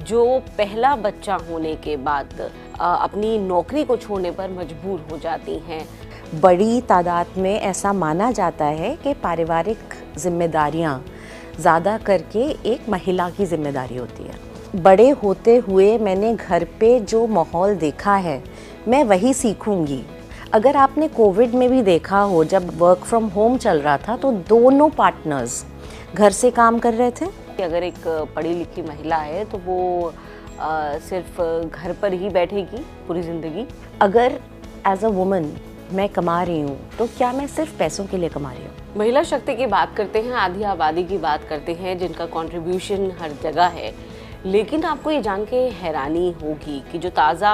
जो पहला बच्चा होने के बाद अपनी नौकरी को छोड़ने पर मजबूर हो जाती हैं। बड़ी तादाद में ऐसा माना जाता है कि पारिवारिक जिम्मेदारियां ज़्यादा करके एक महिला की जिम्मेदारी होती है। बड़े होते हुए मैंने घर पे जो माहौल देखा है मैं वही सीखूंगी। अगर आपने कोविड में भी देखा हो, जब वर्क फ्रॉम होम चल रहा था तो दोनों पार्टनर्स घर से काम कर रहे थे। अगर एक पढ़ी लिखी महिला है तो वो सिर्फ घर पर ही बैठेगी पूरी ज़िंदगी। अगर एज अ वुमन मैं कमा रही हूँ तो क्या मैं सिर्फ पैसों के लिए कमा रही हूँ? महिला शक्ति की बात करते हैं, आधी आबादी की बात करते हैं जिनका कंट्रीब्यूशन हर जगह है, लेकिन आपको ये जान के हैरानी होगी कि जो ताज़ा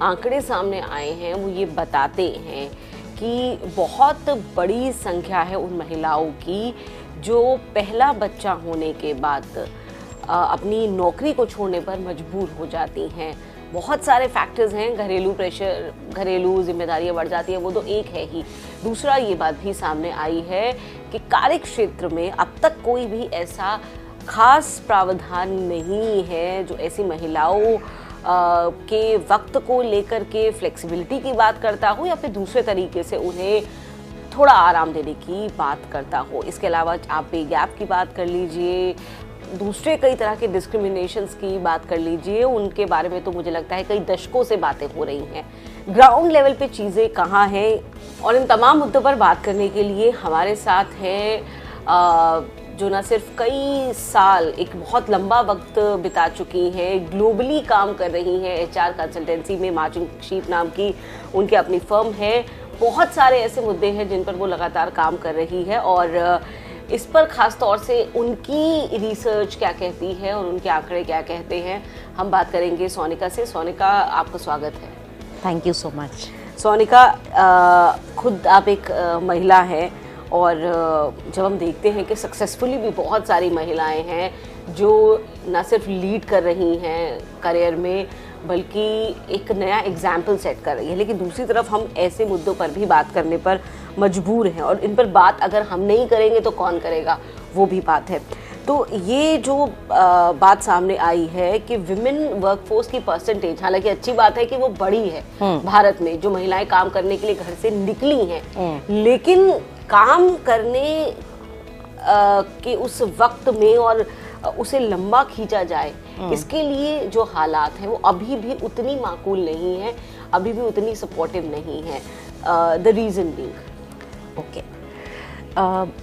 आंकड़े सामने आए हैं वो ये बताते हैं कि बहुत बड़ी संख्या है उन महिलाओं की जो पहला बच्चा होने के बाद अपनी नौकरी को छोड़ने पर मजबूर हो जाती हैं। बहुत सारे फैक्टर्स हैं, घरेलू प्रेशर, घरेलू जिम्मेदारियां बढ़ जाती हैं, वो तो एक है ही। दूसरा ये बात भी सामने आई है कि कार्य क्षेत्र में अब तक कोई भी ऐसा खास प्रावधान नहीं है जो ऐसी महिलाओं के वक्त को लेकर के फ्लेक्सिबिलिटी की बात करता हो या फिर दूसरे तरीके से उन्हें थोड़ा आराम देने की बात करता हो। इसके अलावा आप पे गैप की बात कर लीजिए, दूसरे कई तरह के डिस्क्रिमिनेशंस की बात कर लीजिए, उनके बारे में तो मुझे लगता है कई दशकों से बातें हो रही हैं। ग्राउंड लेवल पे चीज़ें कहाँ हैं, और इन तमाम मुद्दों पर बात करने के लिए हमारे साथ हैं जो न सिर्फ कई साल, एक बहुत लंबा वक्त बिता चुकी हैं, ग्लोबली काम कर रही हैं, एचआर कंसल्टेंसी में मार्चिंग शीप नाम की उनकी अपनी फर्म है। बहुत सारे ऐसे मुद्दे हैं जिन पर वो लगातार काम कर रही है और इस पर ख़ास तौर से उनकी रिसर्च क्या कहती है और उनके आंकड़े क्या कहते हैं, हम बात करेंगे सोनिका से। सोनिका, आपका स्वागत है। Thank you so much. Sonika, खुद आप एक महिला हैं और जब हम देखते हैं कि सक्सेसफुली भी बहुत सारी महिलाएं हैं जो ना सिर्फ लीड कर रही हैं करियर में बल्कि एक नया एग्जाम्पल सेट कर रही है, लेकिन दूसरी तरफ हम ऐसे मुद्दों पर भी बात करने पर मजबूर हैं और इन पर बात अगर हम नहीं करेंगे तो कौन करेगा, वो भी बात है। तो ये जो बात सामने आई है कि विमेन वर्कफोर्स की परसेंटेज, हालांकि अच्छी बात है कि वो बड़ी है भारत में, जो महिलाएं काम करने के लिए घर से निकली हैं, लेकिन काम करने के उस वक्त में और उसे लंबा खींचा जाए, इसके लिए जो हालात हैं वो अभी भी उतनी माकूल नहीं है, अभी भी उतनी सपोर्टिव नहीं है। द रीज़न बीइंग, ओके,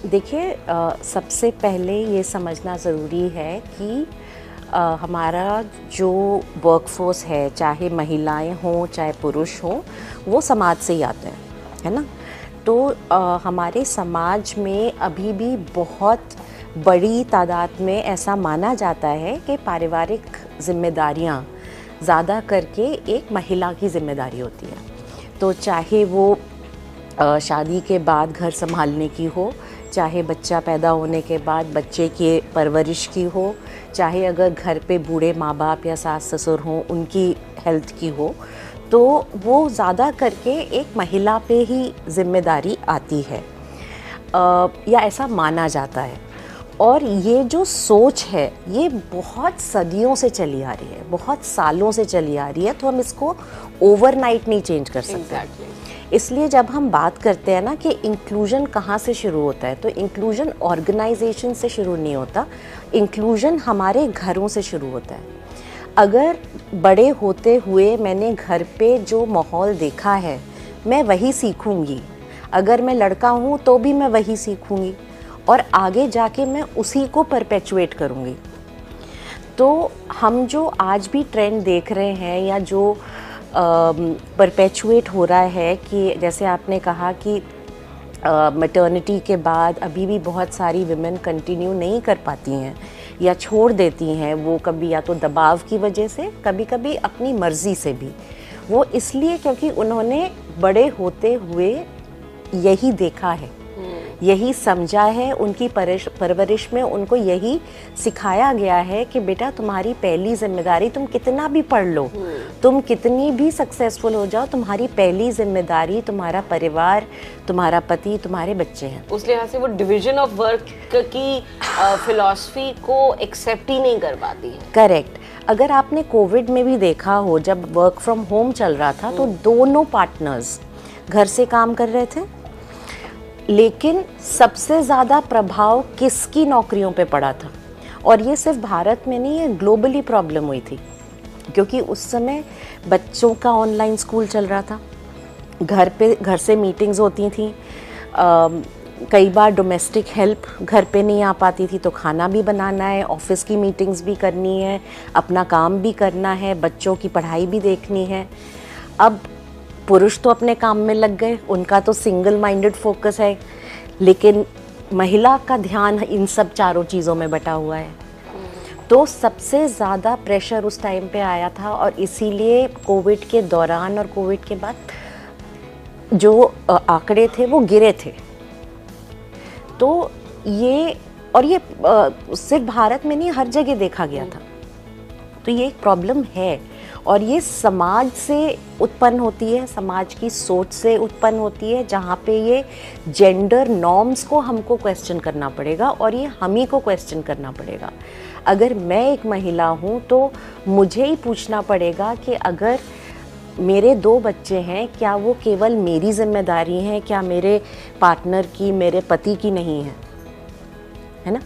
देखिए, सबसे पहले ये समझना ज़रूरी है कि हमारा जो वर्कफोर्स है, चाहे महिलाएं हों चाहे पुरुष हों, वो समाज से ही आते हैं, है ना। तो हमारे समाज में अभी भी बहुत बड़ी तादाद में ऐसा माना जाता है कि पारिवारिक जिम्मेदारियां ज़्यादा करके एक महिला की जिम्मेदारी होती है। तो चाहे वो शादी के बाद घर संभालने की हो, चाहे बच्चा पैदा होने के बाद बच्चे की परवरिश की हो, चाहे अगर घर पे बूढ़े माँ बाप या सास ससुर हों उनकी हेल्थ की हो, तो वो ज़्यादा करके एक महिला पे ही जिम्मेदारी आती है या ऐसा माना जाता है। और ये जो सोच है ये बहुत सदियों से चली आ रही है, बहुत सालों से चली आ रही है, तो हम इसको ओवरनाइट नहीं चेंज कर सकते। इसलिए जब हम बात करते हैं ना कि इंक्लूजन कहाँ से शुरू होता है, तो इंक्लूजन ऑर्गेनाइजेशन से शुरू नहीं होता, इंक्लूजन हमारे घरों से शुरू होता है। अगर बड़े होते हुए मैंने घर पे जो माहौल देखा है मैं वही सीखूंगी, अगर मैं लड़का हूँ तो भी मैं वही सीखूंगी और आगे जाके मैं उसी को परपेचुएट करूँगी। तो हम जो आज भी ट्रेंड देख रहे हैं या जो परपेचुएट हो रहा है कि जैसे आपने कहा कि मैटर्निटी के बाद अभी भी बहुत सारी विमेन कंटिन्यू नहीं कर पाती हैं या छोड़ देती हैं, वो कभी या तो दबाव की वजह से, कभी कभी अपनी मर्ज़ी से भी। वो इसलिए क्योंकि उन्होंने बड़े होते हुए यही देखा है, यही समझा है, उनकी परवरिश में उनको यही सिखाया गया है कि बेटा तुम्हारी पहली जिम्मेदारी, तुम कितना भी पढ़ लो, तुम कितनी भी सक्सेसफुल हो जाओ, तुम्हारी पहली जिम्मेदारी तुम्हारा परिवार, तुम्हारा पति, तुम्हारे बच्चे हैं। उस लिहाज से वो डिवीजन ऑफ वर्क की फिलॉसफी को एक्सेप्ट ही नहीं कर पाती है। करेक्ट। अगर आपने कोविड में भी देखा हो, जब वर्क फ्रॉम होम चल रहा था तो दोनों पार्टनर्स घर से काम कर रहे थे, लेकिन सबसे ज़्यादा प्रभाव किसकी नौकरियों पे पड़ा था? और ये सिर्फ भारत में नहीं, ये ग्लोबली प्रॉब्लम हुई थी, क्योंकि उस समय बच्चों का ऑनलाइन स्कूल चल रहा था, घर से मीटिंग्स होती थी, कई बार डोमेस्टिक हेल्प घर पे नहीं आ पाती थी, तो खाना भी बनाना है, ऑफिस की मीटिंग्स भी करनी है, अपना काम भी करना है, बच्चों की पढ़ाई भी देखनी है। अब पुरुष तो अपने काम में लग गए, उनका तो सिंगल माइंडेड फोकस है, लेकिन महिला का ध्यान इन सब चारों चीज़ों में बटा हुआ है। तो सबसे ज़्यादा प्रेशर उस टाइम पे आया था, और इसीलिए कोविड के दौरान और कोविड के बाद जो आंकड़े थे वो गिरे थे। तो ये सिर्फ भारत में नहीं, हर जगह देखा गया था। तो ये एक प्रॉब्लम है, और ये समाज से उत्पन्न होती है, समाज की सोच से उत्पन्न होती है, जहाँ पे ये जेंडर नॉर्म्स को हमको क्वेश्चन करना पड़ेगा, और ये हम ही को क्वेश्चन करना पड़ेगा। अगर मैं एक महिला हूँ तो मुझे ही पूछना पड़ेगा कि अगर मेरे 2 बच्चे हैं, क्या वो केवल मेरी जिम्मेदारी हैं, क्या मेरे पार्टनर की, मेरे पति की नहीं है ना?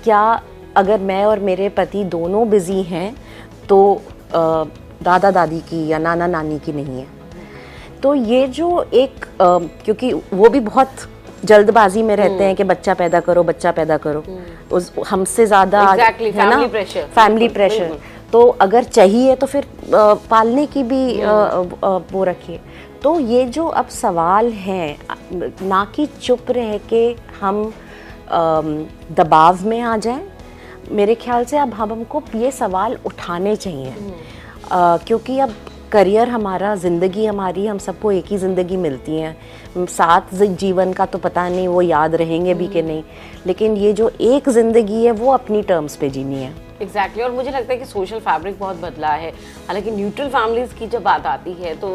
क्या अगर मैं और मेरे पति दोनों बिजी हैं तो दादा दादी की या नाना नानी की नहीं है? तो ये जो एक क्योंकि वो भी बहुत जल्दबाजी में रहते हैं कि बच्चा पैदा करो, बच्चा पैदा करो, उस हमसे ज़्यादा है ना, फैमिली प्रेशर। तो अगर चाहिए तो फिर पालने की भी वो रखिए। तो ये जो अब सवाल हैं, ना कि चुप रह के हम दबाव में आ जाएं, मेरे ख्याल से अब हमको ये सवाल उठाने चाहिए, क्योंकि अब करियर हमारा, ज़िंदगी हमारी, हम सबको एक ही ज़िंदगी मिलती है, साथ जीवन का तो पता नहीं वो याद रहेंगे भी कि नहीं, लेकिन ये जो एक ज़िंदगी है वो अपनी टर्म्स पे जीनी है। एग्जैक्टली और मुझे लगता है कि सोशल फैब्रिक बहुत बदला है। हालांकि न्यूट्रल फैमिलीज की जब बात आती है तो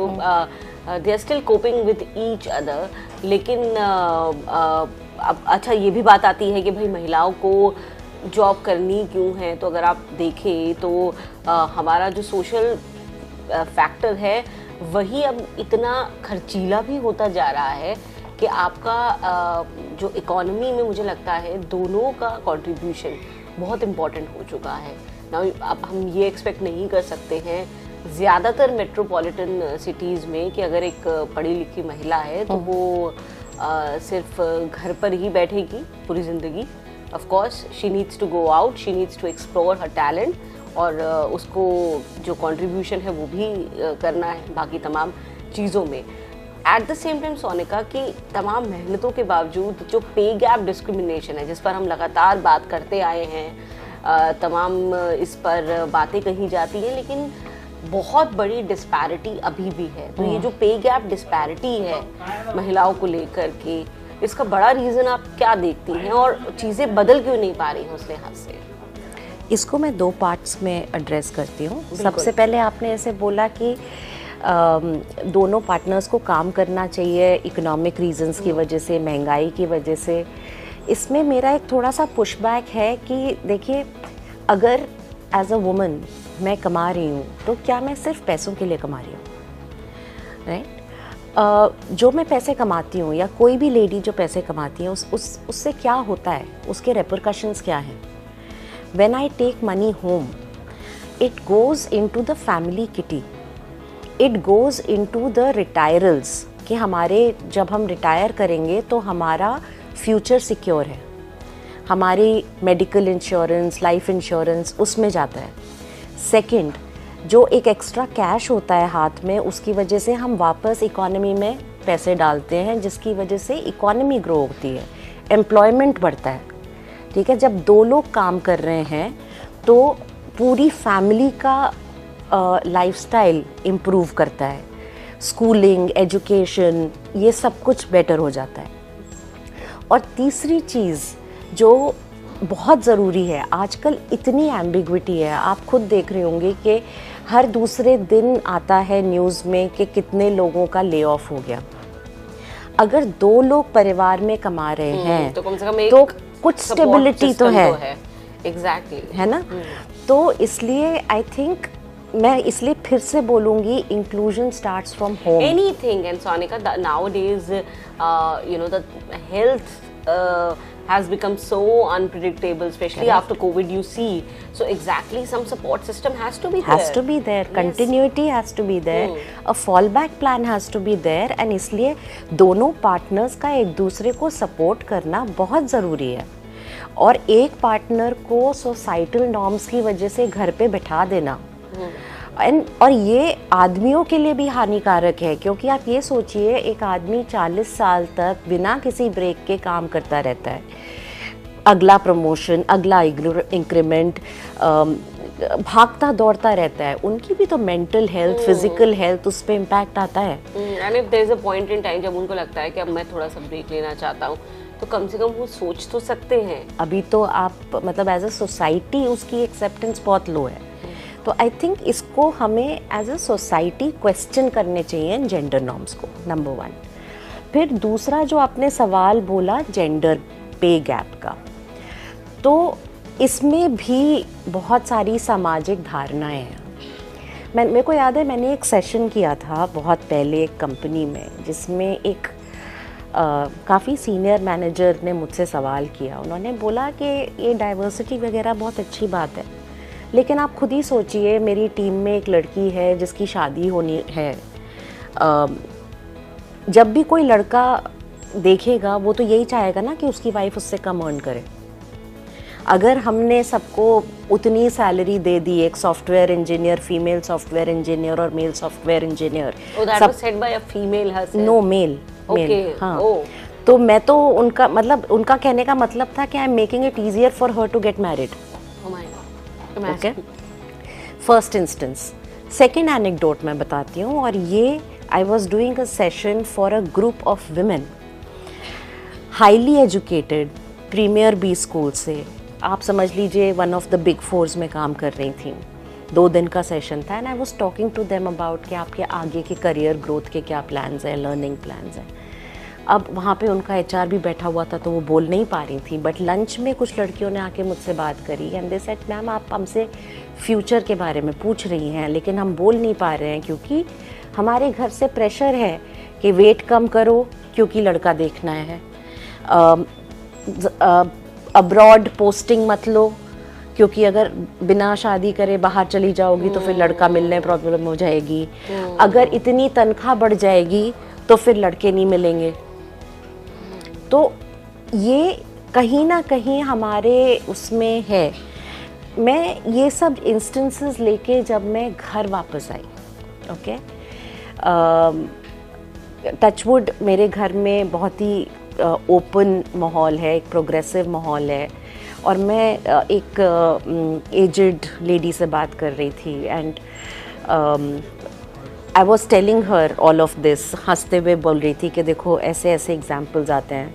they are still coping with each other, लेकिन अब अच्छा ये भी बात आती है कि भाई महिलाओं को जॉब करनी क्यों है। तो अगर आप देखें तो हमारा जो सोशल फैक्टर है वही अब इतना खर्चीला भी होता जा रहा है कि आपका जो इकोनॉमी में मुझे लगता है दोनों का कंट्रीब्यूशन बहुत इम्पॉर्टेंट हो चुका है ना। अब हम ये एक्सपेक्ट नहीं कर सकते हैं ज़्यादातर मेट्रोपॉलिटन सिटीज़ में कि अगर एक पढ़ी लिखी महिला है तो वो सिर्फ घर पर ही बैठेगी पूरी ज़िंदगी। Of course she needs to go out, she needs to explore her talent, और उसको जो कंट्रीब्यूशन है वो भी करना है बाकी तमाम चीज़ों में। At the same time Sonika की तमाम मेहनतों के बावजूद जो पे गैप डिस्क्रिमिनेशन है, जिस पर हम लगातार बात करते आए हैं, तमाम इस पर बातें कही जाती हैं, लेकिन बहुत बड़ी डिस्पैरिटी अभी भी है। तो ये जो पे गैप डिस्पैरिटी है महिलाओं को लेकर के, इसका बड़ा रीज़न आप क्या देखती हैं और चीज़ें बदल क्यों नहीं पा रही हैं उस लिहाज से? इसको मैं 2 पार्ट्स में एड्रेस करती हूँ। सबसे पहले आपने ऐसे बोला कि दोनों पार्टनर्स को काम करना चाहिए इकोनॉमिक रीजंस की वजह से, महंगाई की वजह से। इसमें मेरा एक थोड़ा सा पुशबैक है कि देखिए, अगर एज अ वुमन मैं कमा रही हूँ तो क्या मैं सिर्फ पैसों के लिए कमा रही हूँ? राइट? जो मैं पैसे कमाती हूँ या कोई भी लेडी जो पैसे कमाती है उससे क्या होता है, उसके रेपरकशंस क्या हैं? When I take money home, it goes into the family kitty. It goes into the retirals, कि हमारे जब हम रिटायर करेंगे तो हमारा फ्यूचर सिक्योर है, हमारी मेडिकल इंश्योरेंस, लाइफ इंश्योरेंस उसमें जाता है। सेकंड, जो एक एक्स्ट्रा कैश होता है हाथ में, उसकी वजह से हम वापस इकोनॉमी में पैसे डालते हैं, जिसकी वजह से इकोनॉमी ग्रो होती है, एम्प्लॉयमेंट बढ़ता है। ठीक है, जब 2 लोग काम कर रहे हैं तो पूरी फैमिली का लाइफस्टाइल इम्प्रूव करता है, स्कूलिंग, एजुकेशन, ये सब कुछ बेटर हो जाता है। और तीसरी चीज़ जो बहुत ज़रूरी है, आजकल इतनी एम्बिग्विटी है, आप खुद देख रहे होंगे कि हर दूसरे दिन आता है न्यूज़ में कि कितने लोगों का ले ऑफ हो गया। अगर 2 लोग परिवार में कमा रहे हैं तो कम से कम एक तो कुछ स्टेबिलिटी तो है। एग्जैक्टली है ना? तो इसलिए आई थिंक मैं इसलिए फिर से बोलूँगी inclusion starts from home. Anything, and Sonika, nowadays, the health has become so unpredictable, especially Correct. after COVID. You see, so exactly, some support system has to be there. Has to be there. Yes. Continuity has to be there. A fallback plan has to be there. And इसलिए दोनों partners का एक दूसरे को support करना बहुत ज़रूरी है. और एक पार्टनर को सोसाइटल नॉर्म्स की वजह से घर पे बिठा देना और ये आदमियों के लिए भी हानिकारक है, क्योंकि आप ये सोचिए एक आदमी 40 साल तक बिना किसी ब्रेक के काम करता रहता है. अगला प्रमोशन, अगला इंक्रीमेंट, भागता दौड़ता रहता है. उनकी भी तो मेंटल हेल्थ, फिजिकल हेल्थ, उस पर इम्पैक्ट आता है. And if there is a point in time जब उनको लगता है कि अब मैं थोड़ा सा ब्रेक लेना चाहता हूँ, तो कम से कम वो सोच तो सकते हैं. अभी तो आप मतलब एज अ सोसाइटी उसकी एक्सेप्टेंस बहुत लो है. तो आई थिंक इसको हमें एज अ सोसाइटी क्वेश्चन करने चाहिए जेंडर नॉर्म्स को, नंबर 1. फिर दूसरा जो आपने सवाल बोला जेंडर पे गैप का, तो इसमें भी बहुत सारी सामाजिक धारणाएं हैं. मेरे को याद है मैंने एक सेशन किया था बहुत पहले एक कंपनी में, जिसमें एक काफ़ी सीनियर मैनेजर ने मुझसे सवाल किया. उन्होंने बोला कि ये डाइवर्सिटी वगैरह बहुत अच्छी बात है, लेकिन आप खुद ही सोचिए मेरी टीम में एक लड़की है जिसकी शादी होनी है. जब भी कोई लड़का देखेगा वो तो यही चाहेगा ना कि उसकी वाइफ उससे कम अर्न करे. अगर हमने सबको उतनी सैलरी दे दी, एक software engineer, female software engineer और male software engineer, no male, हाँ. तो मैं तो उनका कहने का मतलब था कि I am making it easier for her to get married. Okay, first instance. Second anecdote मैं बताती हूँ, और ये I was doing a session for a group of women, highly educated, premier B school से, आप समझ लीजिए one of the big fours में काम कर रही थी. 2 दिन का सेशन था and I was talking to them about कि आपके आगे के करियर ग्रोथ के क्या प्लान्स हैं, लर्निंग प्लान्स हैं. अब वहाँ पे उनका एचआर भी बैठा हुआ था तो वो बोल नहीं पा रही थी, बट लंच में कुछ लड़कियों ने आके मुझसे बात करी एंड दे सेड मैम आप हमसे फ्यूचर के बारे में पूछ रही हैं लेकिन हम बोल नहीं पा रहे हैं क्योंकि हमारे घर से प्रेशर है कि वेट कम करो क्योंकि लड़का देखना है, अब्रॉड पोस्टिंग मत लो क्योंकि अगर बिना शादी करे बाहर चली जाओगी तो फिर लड़का मिलने प्रॉब्लम हो जाएगी, अगर इतनी तनख्वाह बढ़ जाएगी तो फिर लड़के नहीं मिलेंगे. तो ये कहीं ना कहीं हमारे उसमें है. मैं ये सब इंस्टेंसेस लेके जब मैं घर वापस आई, ओके, टचवुड मेरे घर में बहुत ही ओपन माहौल है, एक प्रोग्रेसिव माहौल है, और मैं एक एजड लेडी से बात कर रही थी and I was telling her all of this, हंसते हुए बोल रही थी कि देखो ऐसे ऐसे एग्जाम्पल्स आते हैं.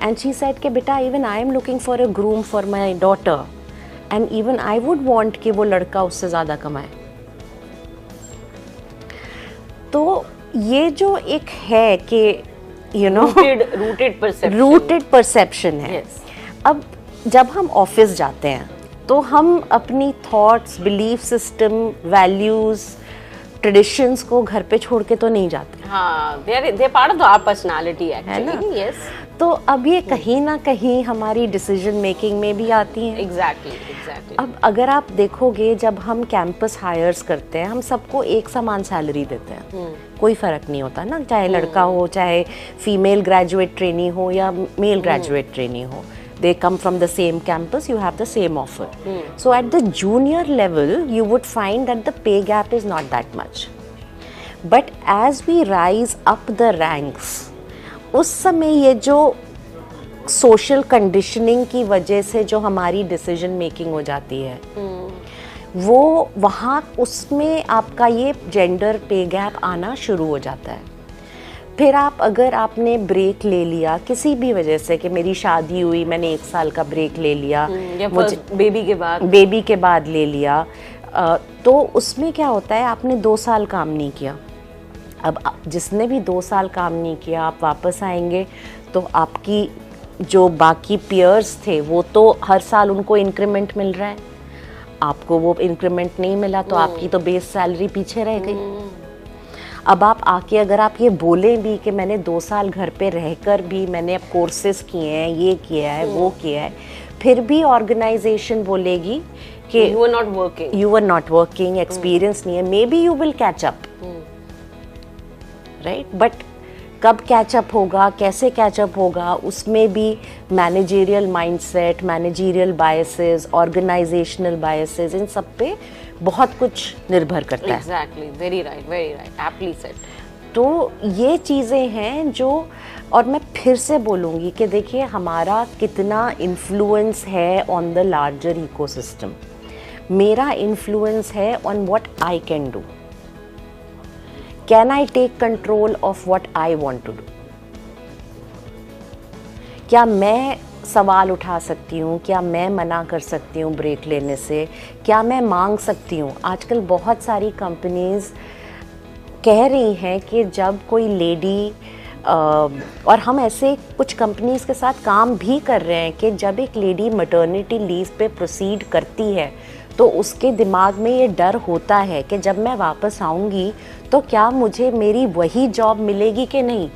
एंड शी सेड कि बेटा even I am looking for a groom for my daughter and even I would want कि वो लड़का उससे ज़्यादा कमाए. तो ये जो एक है कि यू नो रूटेड परसेप्शन है. अब जब हम ऑफिस जाते हैं तो हम अपनी thoughts, belief system, values, traditions को घर पे छोड़ के तो नहीं जाते. हाँ, they are part of our personality actually. Yes. तो अब ये कहीं ना कहीं हमारी डिसीजन मेकिंग में भी आती हैं. Exactly. अब अगर आप देखोगे जब हम कैंपस हायर्स करते हैं हम सबको एक समान सैलरी देते हैं, कोई फ़र्क नहीं होता ना, चाहे लड़का हो, चाहे फीमेल ग्रेजुएट ट्रेनी हो या मेल ग्रेजुएट ट्रेनी हो. They come from the same campus, you have the same offer. So at the junior level, you would find that the pay gap is not that much. But as we rise up the ranks, उस समय ये जो social conditioning की वजह से जो हमारी decision making हो जाती है, वो वहाँ उसमें आपका ये gender pay gap आना शुरू हो जाता है. फिर अगर आपने ब्रेक ले लिया किसी भी वजह से कि मेरी शादी हुई, मैंने 1 साल का ब्रेक ले लिया, मुझे बेबी के बाद ले लिया, तो उसमें क्या होता है आपने 2 साल काम नहीं किया. अब जिसने भी 2 साल काम नहीं किया आप वापस आएंगे तो आपकी जो बाकी पीयर्स थे वो तो हर साल उनको इंक्रीमेंट मिल रहा है, आपको वो इंक्रीमेंट नहीं मिला तो आपकी तो बेस सैलरी पीछे रह गई। अब आप आके अगर आप ये बोलें भी कि मैंने 2 साल घर पे रहकर भी मैंने अब कोर्सेज किए हैं, ये किया है, वो किया है, फिर भी ऑर्गेनाइजेशन बोलेगी कि you are not working, experience नहीं है, may be you will catch up, right. But कब कैचअप होगा, कैसे कैचअप होगा, उसमें भी managerial mindset, managerial biases, organizational biases, इन सब पे बहुत कुछ निर्भर करता है। Exactly, very right, aptly said. तो ये चीज़ें हैं जो, और मैं फिर से बोलूँगी कि देखिए हमारा कितना इन्फ्लुएंस है ऑन द लार्जर इकोसिस्टम। मेरा इन्फ्लुएंस है on what I can do. Can I take control of what I want to do? क्या मैं सवाल उठा सकती हूँ, क्या मैं मना कर सकती हूँ ब्रेक लेने से, क्या मैं मांग सकती हूँ? आजकल बहुत सारी कंपनीज कह रही हैं कि जब कोई लेडी, और हम ऐसे कुछ कंपनीज के साथ काम भी कर रहे हैं कि जब एक लेडी मैटरनिटी लीव पे प्रोसीड करती है तो उसके दिमाग में ये डर होता है कि जब मैं वापस आऊँगी तो क्या मुझे मेरी वही जॉब मिलेगी कि नहीं,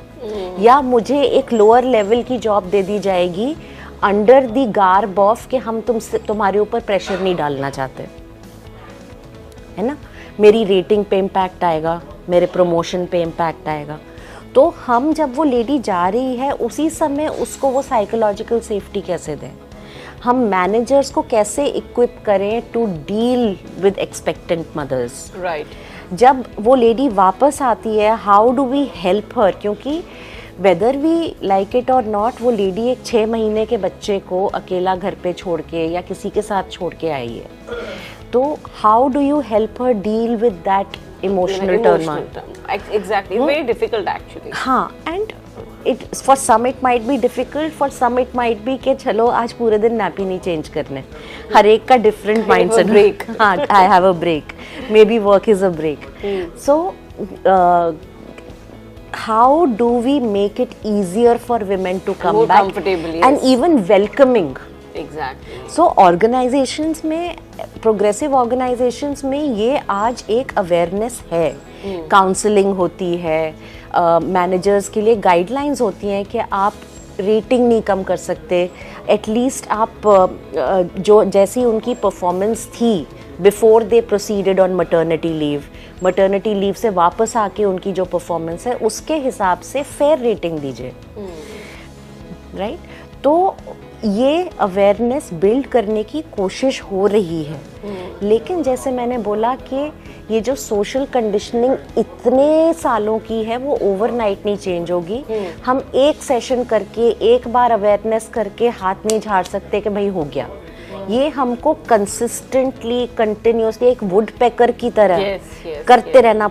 या मुझे एक लोअर लेवल की जॉब दे दी जाएगी अंडर द गार्ब ऑफ कि हम तुम्हारे ऊपर प्रेशर नहीं डालना चाहते, है ना। मेरी रेटिंग पे इम्पैक्ट आएगा, मेरे प्रमोशन पे इम्पैक्ट आएगा। तो हम जब वो लेडी जा रही है उसी समय उसको वो साइकोलॉजिकल सेफ्टी कैसे दें, हम मैनेजर्स को कैसे इक्विप करें to deal with expectant mothers, right. जब वो लेडी वापस आती है, how do we help her, क्योंकि वेदर वी लाइक इट और नॉट, वो लेडी एक 6 महीने के बच्चे को अकेला घर पे छोड़ के या किसी के साथ छोड़ के आई है। तो how do you help her deal with that emotional turmoil? Exactly, very difficult actually. हाँ, and it for some it might be difficult, for some it might be कि चलो आज पूरे दिन नैपी नहीं चेंज करने, हर एक का डिफरेंट माइंडसेट। ब्रेक, हाँ, I have a break, maybe work is a break. So how do we make it easier for women to come more back comfortably, and yes. even welcoming? Exactly. So organizations में, progressive organizations में ये आज एक awareness है, counselling होती है, managers के लिए गाइडलाइंस होती हैं कि आप रेटिंग नहीं कम कर सकते, एटलीस्ट आप जो जैसी उनकी परफॉर्मेंस थी before they proceeded on maternity leave से वापस आके उनकी जो परफॉर्मेंस है उसके हिसाब से फेयर रेटिंग दीजिए, राइट। तो ये अवेयरनेस बिल्ड करने की कोशिश हो रही है, लेकिन जैसे मैंने बोला कि ये जो सोशल कंडीशनिंग इतने सालों की है वो ओवरनाइट नहीं चेंज होगी। हम एक सेशन करके, एक बार अवेयरनेस करके हाथ नहीं झाड़ सकते कि भाई हो गया। ये हमको कंसिस्टेंटली, कंटिन्यूसली एक वुड पैकर की तरह करते रहना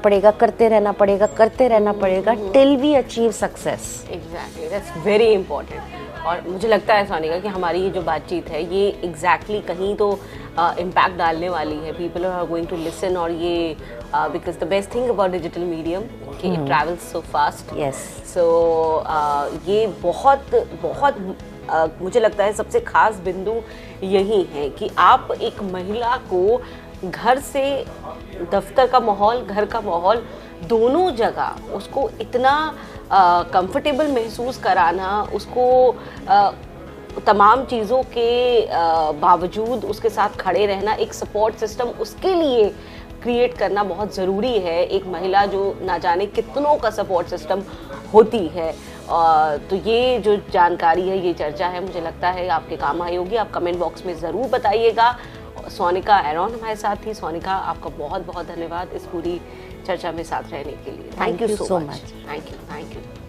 पड़ेगा till we achieve success. Exactly, that's very important. और मुझे लगता है सोनिका कि हमारी ये जो बातचीत है ये एग्जैक्टली कहीं तो इम्पैक्ट डालने वाली है, people are going to listen. और ये because the best thing about digital medium कि it travels so fast. Yes, so ये बहुत मुझे लगता है सबसे खास बिंदु यही है कि आप एक महिला को घर से दफ्तर का माहौल, घर का माहौल, दोनों जगह उसको इतना कंफर्टेबल महसूस कराना, उसको तमाम चीज़ों के बावजूद उसके साथ खड़े रहना, एक सपोर्ट सिस्टम उसके लिए क्रिएट करना बहुत ज़रूरी है। एक महिला जो ना जाने कितनों का सपोर्ट सिस्टम होती है। तो ये जो जानकारी है, ये चर्चा है, मुझे लगता है आपके काम आई होगी। आप कमेंट बॉक्स में ज़रूर बताइएगा। सोनिका एरॉन हमारे साथ थी। सोनिका, आपका बहुत बहुत धन्यवाद इस पूरी चर्चा में साथ रहने के लिए। Thank you so much. Thank you.